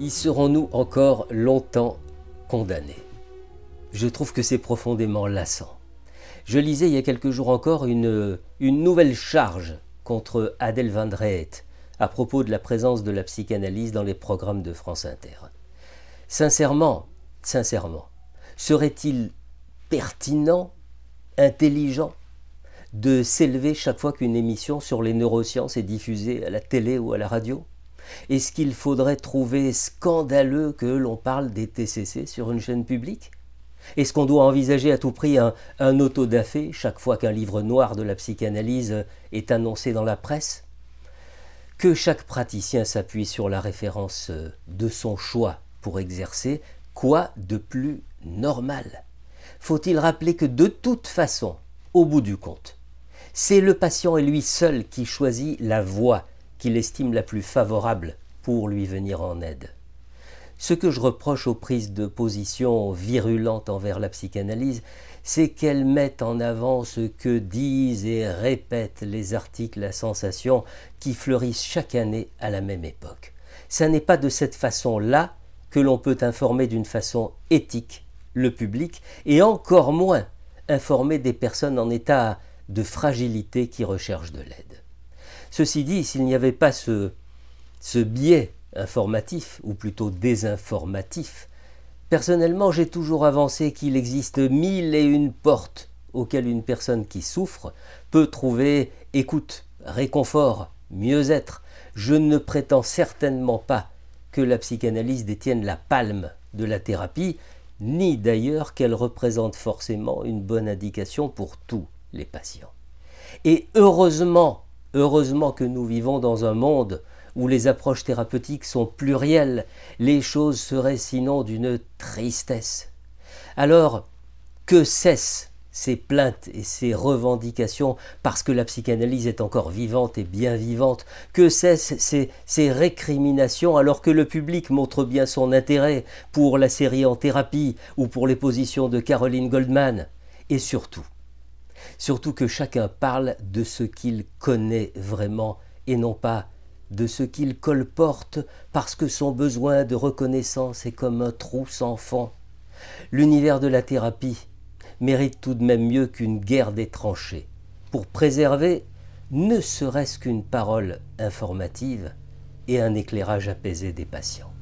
Y serons-nous encore longtemps condamnés? Je trouve que c'est profondément lassant. Je lisais il y a quelques jours encore une nouvelle charge contre Adèle Van Drait à propos de la présence de la psychanalyse dans les programmes de France Inter. Sincèrement, serait-il pertinent, intelligent de s'élever chaque fois qu'une émission sur les neurosciences est diffusée à la télé ou à la radio? Est-ce qu'il faudrait trouver scandaleux que l'on parle des TCC sur une chaîne publique? Est-ce qu'on doit envisager à tout prix un autodafé chaque fois qu'un livre noir de la psychanalyse est annoncé dans la presse? Que chaque praticien s'appuie sur la référence de son choix pour exercer, quoi de plus normal? Faut-il rappeler que de toute façon, au bout du compte, c'est le patient et lui seul qui choisit la voie qu'il estime la plus favorable pour lui venir en aide. Ce que je reproche aux prises de position virulentes envers la psychanalyse, c'est qu'elles mettent en avant ce que disent et répètent les articles à sensation qui fleurissent chaque année à la même époque. Ce n'est pas de cette façon-là que l'on peut informer d'une façon éthique le public, et encore moins informer des personnes en état de fragilité qui recherchent de l'aide. Ceci dit, s'il n'y avait pas ce biais informatif, ou plutôt désinformatif, personnellement j'ai toujours avancé qu'il existe 1001 portes auxquelles une personne qui souffre peut trouver écoute, réconfort, mieux-être. Je ne prétends certainement pas que la psychanalyse détienne la palme de la thérapie, ni d'ailleurs qu'elle représente forcément une bonne indication pour tous les patients. Et heureusement que nous vivons dans un monde où les approches thérapeutiques sont plurielles, les choses seraient sinon d'une tristesse. Alors, que cessent ces plaintes et ces revendications parce que la psychanalyse est encore vivante et bien vivante? Que cessent ces récriminations alors que le public montre bien son intérêt pour la série En thérapie ou pour les positions de Caroline Goldman? Et surtout que chacun parle de ce qu'il connaît vraiment et non pas de ce qu'il colporte parce que son besoin de reconnaissance est comme un trou sans fond. L'univers de la thérapie mérite tout de même mieux qu'une guerre des tranchées pour préserver ne serait-ce qu'une parole informative et un éclairage apaisé des patients.